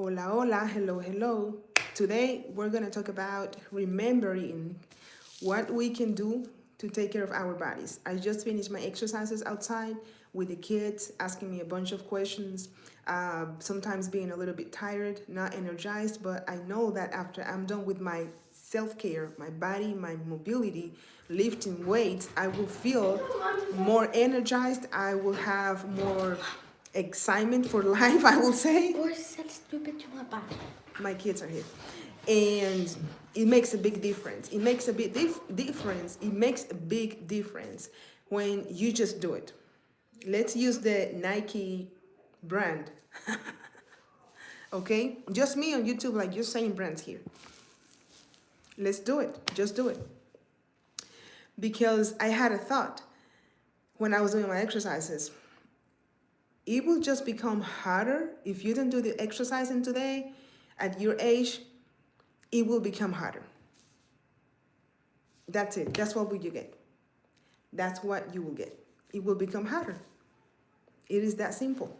Hola, hola, hello, hello. Today we're going to talk about remembering what we can do to take care of our bodies. I just finished my exercises outside with the kids asking me a bunch of questions, sometimes being a little bit tired, not energized, but I know that after I'm done with my self-care, my body, my mobility, lifting weights, I will feel more energized. I will have more excitement for life, I will say. Or said stupid to my body. My kids are here. And it makes a big difference. It makes a big difference. It makes a big difference when you just do it. Let's use the Nike brand. Okay? Just me on YouTube, like you're saying brands here. Let's do it. Just do it. Because I had a thought when I was doing my exercises. It will just become harder if you don't do the exercising today at your age. It will become harder. That's it. That's what will you get. That's what you will get. It will become harder. It is that simple.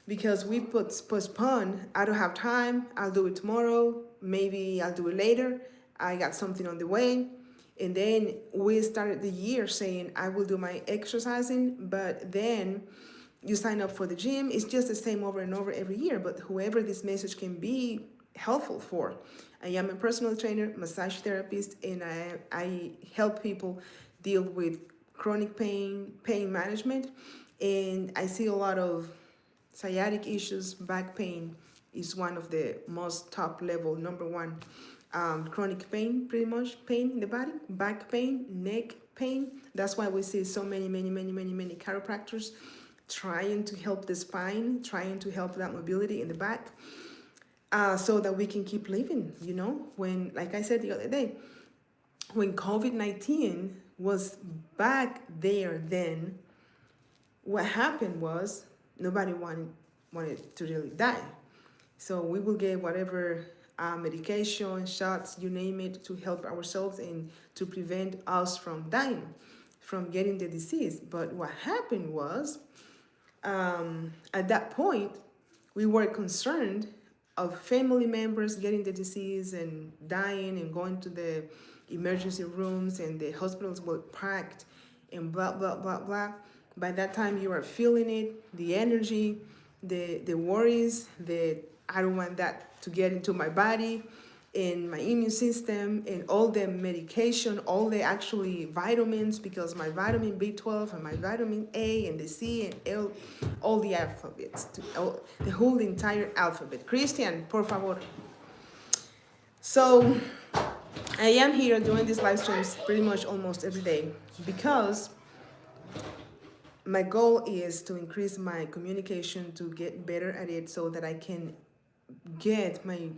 Because we postpone, I don't have time, I'll do it tomorrow, maybe I'll do it later, I got something on the way. And then we started the year saying, I will do my exercising, but then you sign up for the gym. It's just the same over and over every year, but whoever this message can be helpful for. I am a personal trainer, massage therapist, and I help people deal with chronic pain, pain management, and I see a lot of sciatic issues. Back pain is one of the most top level, number one chronic pain, pretty much pain in the body, back pain, neck pain. That's why we see so many chiropractors trying to help the spine, trying to help that mobility in the back, so that we can keep living, you know. When, like I said the other day, when COVID-19 was back there then, what happened was nobody wanted to really die. So we will get whatever medication, shots, you name it, to help ourselves and to prevent us from dying, from getting the disease. But what happened was, at that point, we were concerned of family members getting the disease and dying and going to the emergency rooms, and the hospitals were packed and blah, blah, blah, blah. By that time, you are feeling it, the energy, the worries, the I don't want that to get into my body and my immune system, and all the medication, all the actually vitamins, because my vitamin B12 and my vitamin A and the C and L, all the alphabets, the whole entire alphabet. Christian, por favor. So I am here doing these live streams pretty much almost every day because my goal is to increase my communication, to get better at it so that I can get my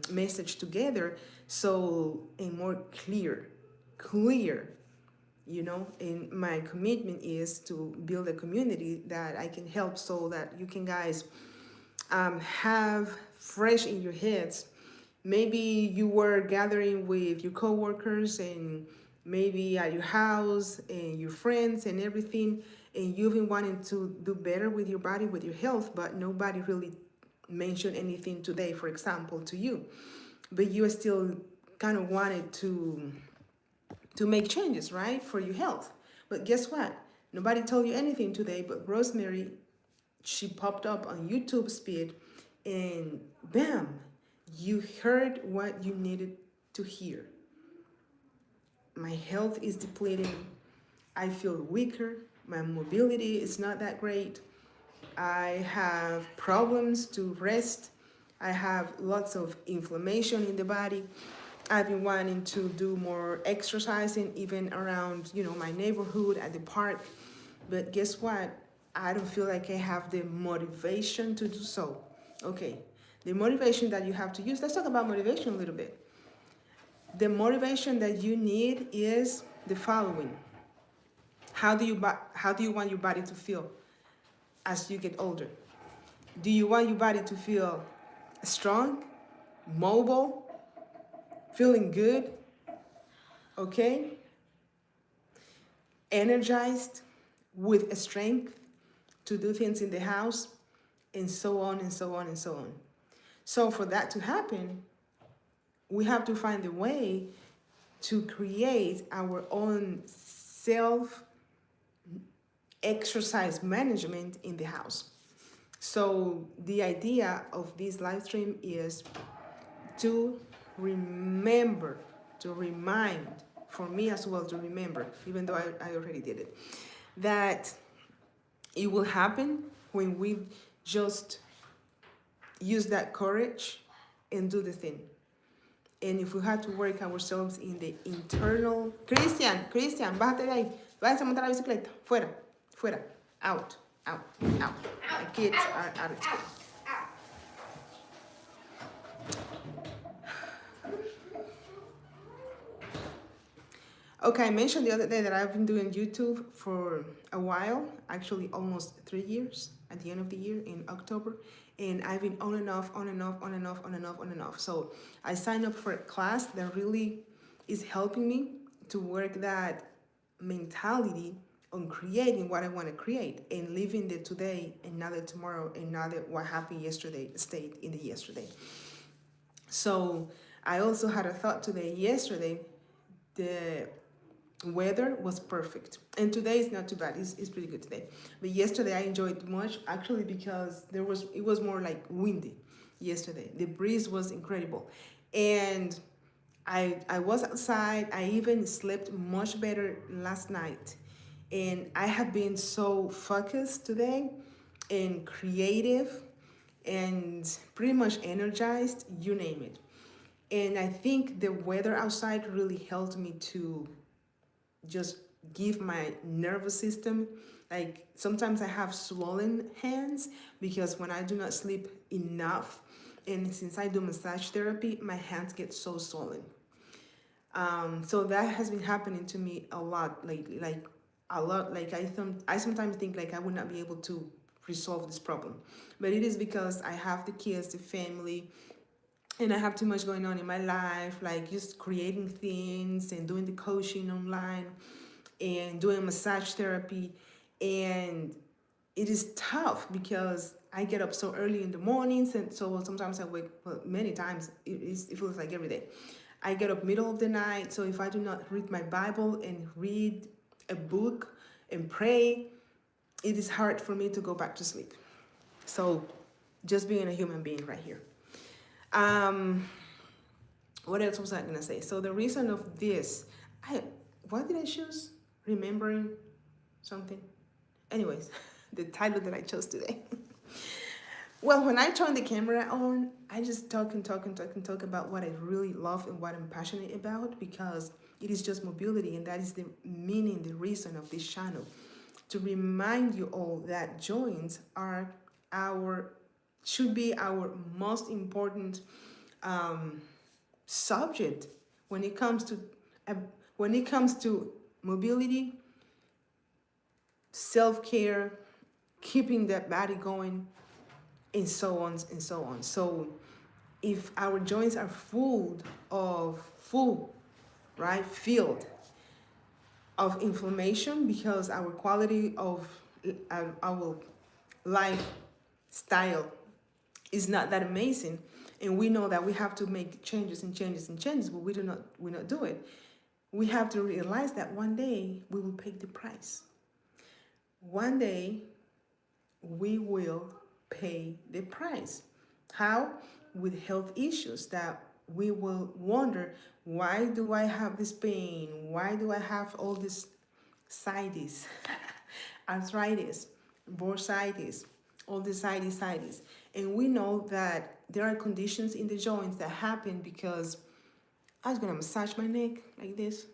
message together so and more clear, you know. And my commitment is to build a community that I can help so that you can guys have fresh in your heads. Maybe you were gathering with your coworkers and maybe at your house and your friends and everything, and you've been wanting to do better with your body, with your health, but nobody really mentioned anything today, for example, to you. But you still kind of wanted to make changes, right, for your health. But guess what? Nobody told you anything today, but Rosemary, she popped up on YouTube speed, and bam, you heard what you needed to hear. My health is depleting. I feel weaker. My mobility is not that great. I have problems to rest. I have lots of inflammation in the body. I've been wanting to do more exercising, even around, you know, my neighborhood, at the park. But guess what? I don't feel like I have the motivation to do so. Okay, the motivation that you have to use, let's talk about motivation a little bit. The motivation that you need is the following. How do you want your body to feel as you get older? Do you want your body to feel strong, mobile, feeling good, okay, energized, with strength to do things in the house and so on and so on and so on. So for that to happen, we have to find a way to create our own self exercise management in the house. So the idea of this live stream is to remember, to remind, for me as well to remember, even though I already did it, that it will happen when we just use that courage and do the thing. And if we have to work ourselves in the internal... Christian, bájate de ahí. Váyase a montar la bicicleta. Fuera, fuera. Out, out, out. My kids are out of school. Okay, I mentioned the other day that I've been doing YouTube for a while, actually almost 3 years at the end of the year in October. And I've been on and off. So I signed up for a class that really is helping me to work that mentality on creating what I want to create and living the today and not the tomorrow and not the what happened yesterday state in the yesterday. So I also had a thought today. Yesterday, the weather was perfect, and today is not too bad. It's pretty good today, but yesterday I enjoyed much actually because it was more like windy yesterday. The breeze was incredible, and I was outside. I even slept much better last night, and I have been so focused today and creative and pretty much energized, you name it. And I think the weather outside really helped me to just give my nervous system, like sometimes I have swollen hands because when I do not sleep enough, and since I do massage therapy, my hands get so swollen. So that has been happening to me a lot lately, like a lot. Like I sometimes think like I would not be able to resolve this problem, but it is because I have the kids, the family, and I have too much going on in my life, like just creating things and doing the coaching online and doing massage therapy. And it is tough because I get up so early in the mornings, and so sometimes I wake, well, many times, it feels like every day. I get up middle of the night, so if I do not read my Bible and read a book and pray, it is hard for me to go back to sleep. So just being a human being right here. What else was I gonna say? So the reason of this, what did I choose? Remembering something. Anyways, the title that I chose today. Well, when I turn the camera on, I just talk about what I really love and what I'm passionate about, because it is just mobility, and that is the meaning, the reason of this channel, to remind you all that joints are should be our most important subject when it comes to mobility, self-care, keeping that body going, and so on and so on. So if our joints are filled of inflammation, because our quality of our lifestyle is not that amazing, and we know that we have to make changes, but we not do it. We have to realize that one day we will pay the price. One day we will pay the price. How? With health issues that we will wonder, why do I have this pain? Why do I have all this sides, arthritis, bursitis, all the sides? And we know that there are conditions in the joints that happen because I was gonna massage my neck like this.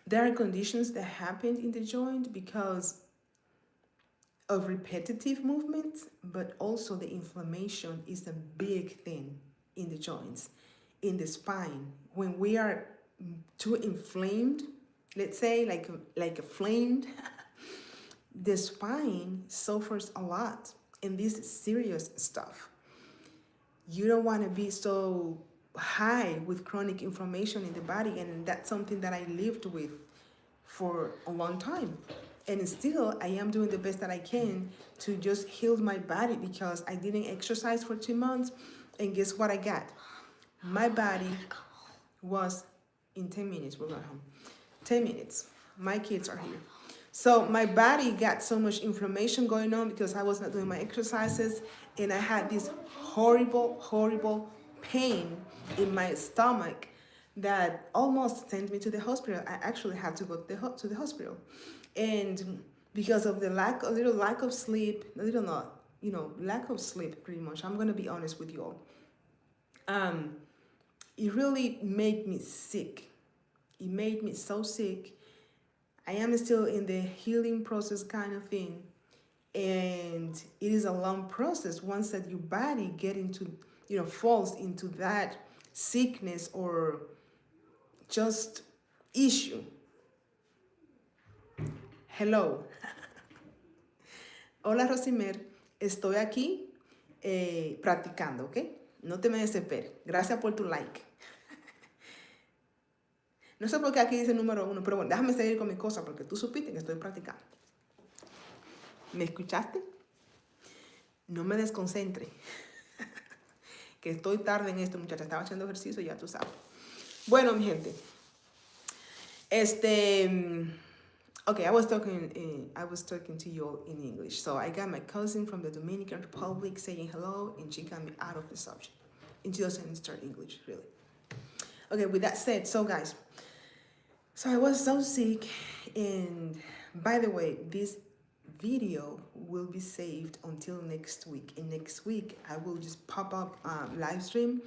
There are conditions that happen in the joint because of repetitive movements, but also the inflammation is a big thing in the joints, in the spine. When we are too inflamed, let's say like a flamed, the spine suffers a lot, and this is serious stuff. You don't want to be so high with chronic inflammation in the body, and that's something that I lived with for a long time. And still, I am doing the best that I can to just heal my body because I didn't exercise for 2 months. And guess what I got? My body was in 10 minutes. We're going home. 10 minutes. My kids are here. So my body got so much inflammation going on because I was not doing my exercises. And I had this horrible, horrible pain in my stomach that almost sent me to the hospital. I actually had to go to the hospital. And because of the a little lack of sleep, a little not, lack of sleep pretty much. I'm going to be honest with you all. It really made me sick. It made me so sick. I am still in the healing process kind of thing. And it is a long process once that your body falls into that sickness or just issue. Hello. Hola Rosimer, estoy aquí practicando, ¿ok? No te me desesperes. Gracias por tu like. No sé por qué aquí dice número 1, pero bueno, déjame seguir con mi cosa porque tú supiste que estoy practicando. ¿Me escuchaste? No me desconcentre. Que estoy tarde en esto, muchacha. Estaba haciendo ejercicio, ya tú sabes. Bueno, mi gente. Okay, I was talking to you all in English. So I got my cousin from the Dominican Republic saying hello, and she got me out of the subject. And she doesn't start English, really. Okay, with that said, so guys, so I was so sick, and by the way, this video will be saved until next week. And next week, I will just pop up live stream,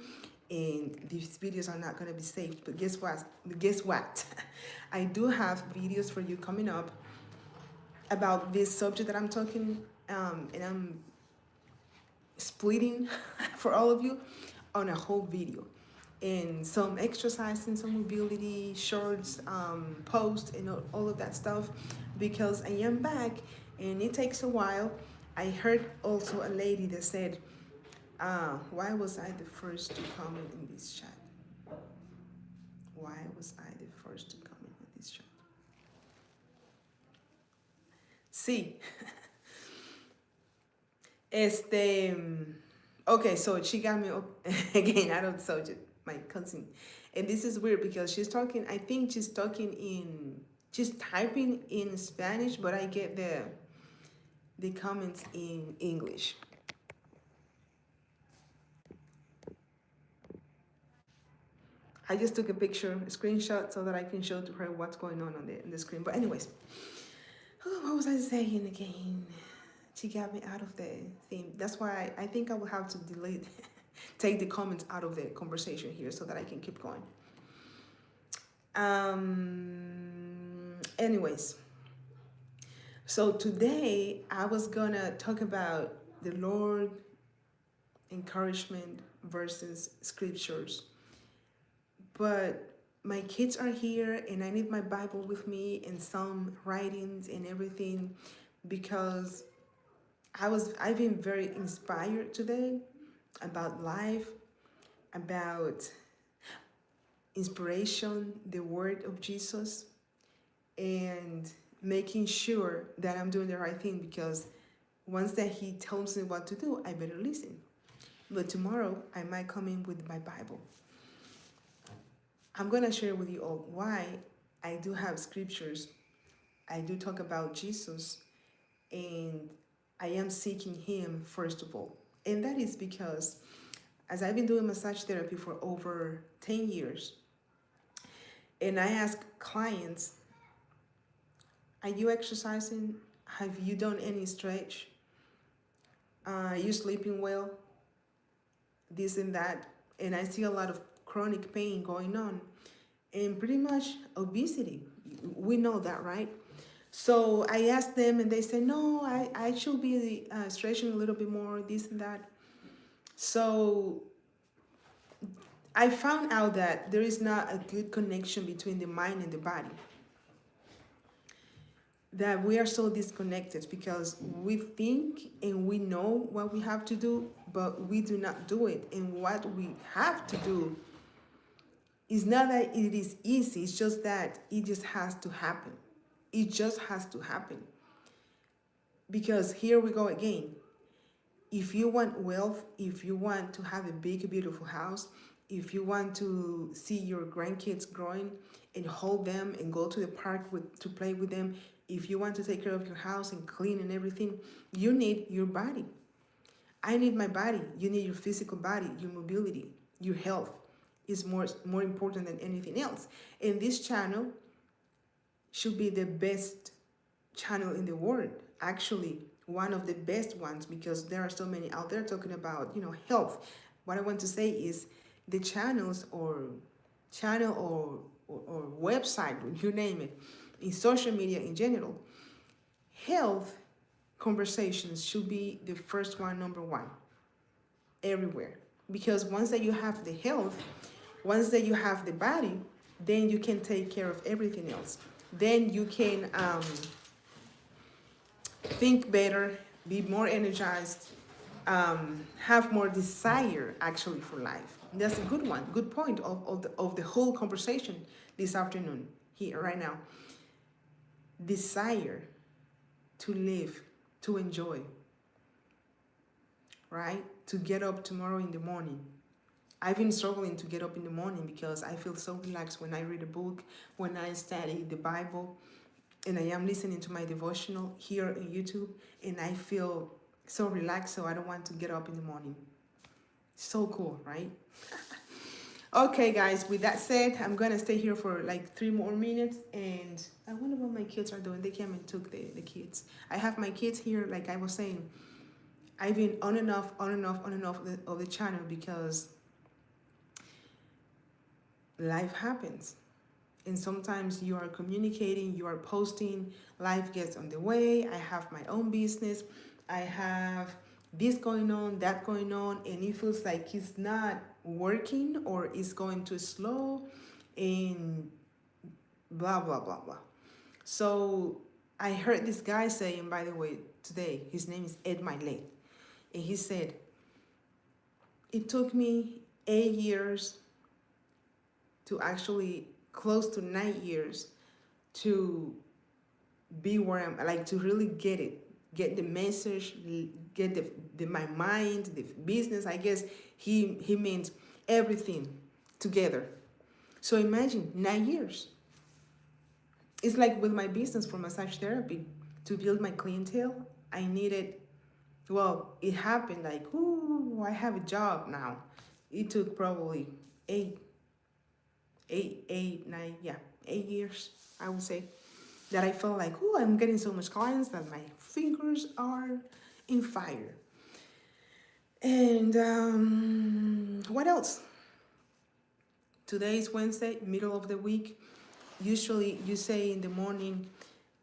and these videos are not going to be saved. But guess what? I do have videos for you coming up about this subject that I'm talking, and I'm splitting for all of you on a whole video. And some exercising, some mobility, shorts, posts, and all of that stuff, because I am back, and it takes a while. I heard also a lady that said, why was I the first to comment in this chat? Why was I the first to comment in this chat? Sí. Okay, so she got me up again out of the subject, my cousin. And this is weird because she's typing in Spanish, but I get the comments in English. I just took a screenshot, so that I can show to her what's going on the screen. But anyways, what was I saying again? She got me out of the thing. That's why I think I will have to take the comments out of the conversation here so that I can keep going. Anyways, so today I was gonna talk about the Lord, encouragement versus scriptures. But my kids are here, and I need my Bible with me and some writings and everything, because I've been very inspired today about life, about inspiration, the word of Jesus, and making sure that I'm doing the right thing, because once that he tells me what to do, I better listen. But tomorrow I might come in with my Bible. I'm going to share with you all why I do have scriptures. I do talk about Jesus, and I am seeking him first of all. And that is because as I've been doing massage therapy for over 10 years, and I ask clients, are you exercising? Have you done any stretch? Are you sleeping well? This and that. And I see a lot of chronic pain going on, and pretty much obesity. We know that, right? So I asked them, and they said, no, I should be stretching a little bit more, this and that. So I found out that there is not a good connection between the mind and the body. That we are so disconnected because we think and we know what we have to do, but we do not do it. And what we have to do is not that it is easy, it's just that it just has to happen. It just has to happen. Because here we go again. If you want wealth, if you want to have a big, beautiful house, if you want to see your grandkids growing and hold them and go to the park to play with them, if you want to take care of your house and clean and everything, you need your body. I need my body. You need your physical body, your mobility, your health is more important than anything else. And this channel should be the best channel in the world. Actually, one of the best ones, because there are so many out there talking about, health. What I want to say is the channels or website, you name it, in social media in general, health conversations should be the first one, number one, everywhere. Because once that you have the health, once that you have the body, then you can take care of everything else. Then you can think better, be more energized, have more desire actually for life. That's a good one, good point of the whole conversation this afternoon here right now. Desire to live, to enjoy, right? To get up tomorrow in the morning. I've been struggling to get up in the morning because I feel so relaxed when I read a book, when I study the Bible, and I am listening to my devotional here on YouTube, and I feel so relaxed, so I don't want to get up in the morning. So cool, right? Okay, guys, with that said, I'm going to stay here for like 3 more minutes, and I wonder what my kids are doing. They came and took the kids. I have my kids here, like I was saying. I've been on and off of the channel because life happens. And sometimes you are communicating, you are posting, life gets on the way. I have my own business. I have this going on, that going on, and it feels like it's not working or it's going too slow and blah, blah, blah, blah. So I heard this guy saying, by the way, today, his name is Ed Miley, and he said, it took me 8 years to actually close to 9 years to be where I'm, like, to really get it, get the message, get my mind, the business. I guess he means everything together. So imagine 9 years. It's like with my business for massage therapy, to build my clientele, I needed, well, it happened like, ooh, I have a job now. It took probably 8 years, I would say, that I felt like, oh, I'm getting so much clients that my fingers are in fire. And what else? Today is Wednesday, middle of the week. Usually you say in the morning,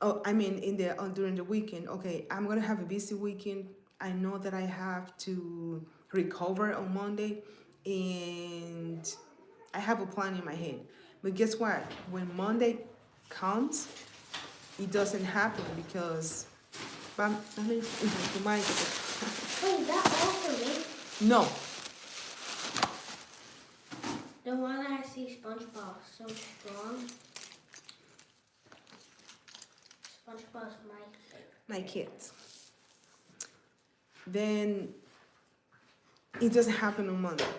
during the weekend, okay, I'm gonna have a busy weekend. I know that I have to recover on Monday, and I have a plan in my head. But guess what? When Monday comes, it doesn't happen because... Oh, is that all for me? No. The one I see SpongeBob so strong. SpongeBob's my favorite. My kids. Then it doesn't happen on Monday.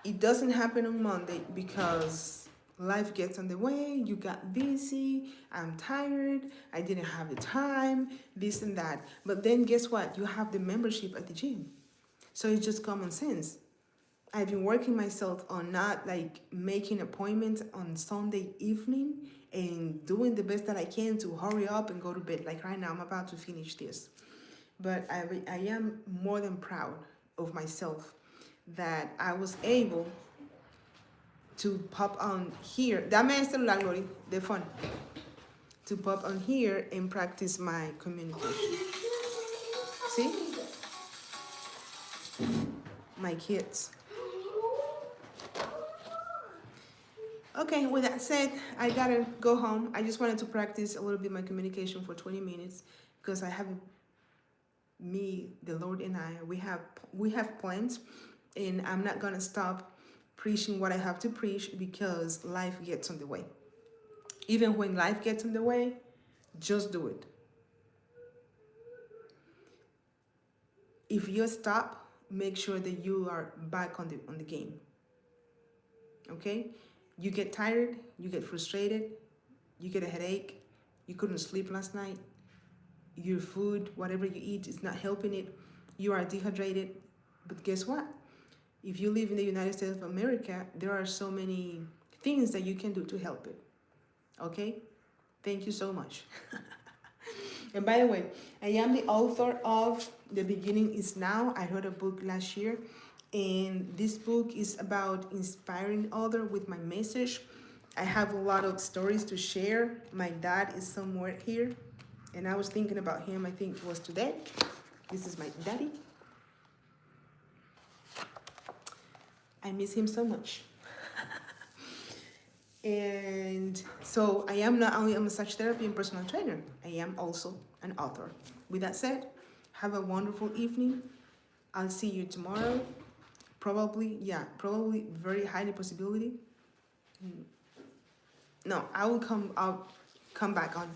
It doesn't happen on Monday because life gets on the way. You got busy. I'm tired. I didn't have the time, this and that. But then guess what? You have the membership at the gym. So it's just common sense. I've been working myself on not like making appointments on Sunday evening and doing the best that I can to hurry up and go to bed. Like right now, I'm about to finish this. But I am more than proud of myself that I was able to pop on here. Dame el celular, Glory, the phone. To pop on here and practice my communication. See? My kids. Okay, with that said, I gotta go home. I just wanted to practice a little bit my communication for 20 minutes because I have me, the Lord, and we have plans, and I'm not gonna stop preaching what I have to preach because life gets on the way. Even when life gets in the way, just do it. if you stop, make sure that you are back on the game. Okay? You get tired, you get frustrated, you get a headache, you couldn't sleep last night, your food, whatever you eat, is not helping it, you are dehydrated. But guess what? If you live in the United States of America, there are so many things that you can do to help it. Okay? Thank you so much. And by the way, I am the author of The Beginning is Now. I wrote a book last year, and this book is about inspiring others with my message. I have a lot of stories to share. My dad is somewhere here, and I was thinking about him, I think it was today. This is my daddy. I miss him so much. And so I am not only a massage therapy and personal trainer, I am also an author. With that said, have a wonderful evening. I'll see you tomorrow. Probably very highly possibility. No, I'll come back on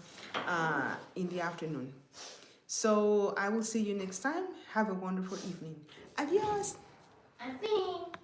in the afternoon. So I will see you next time. Have a wonderful evening. Adios. I think.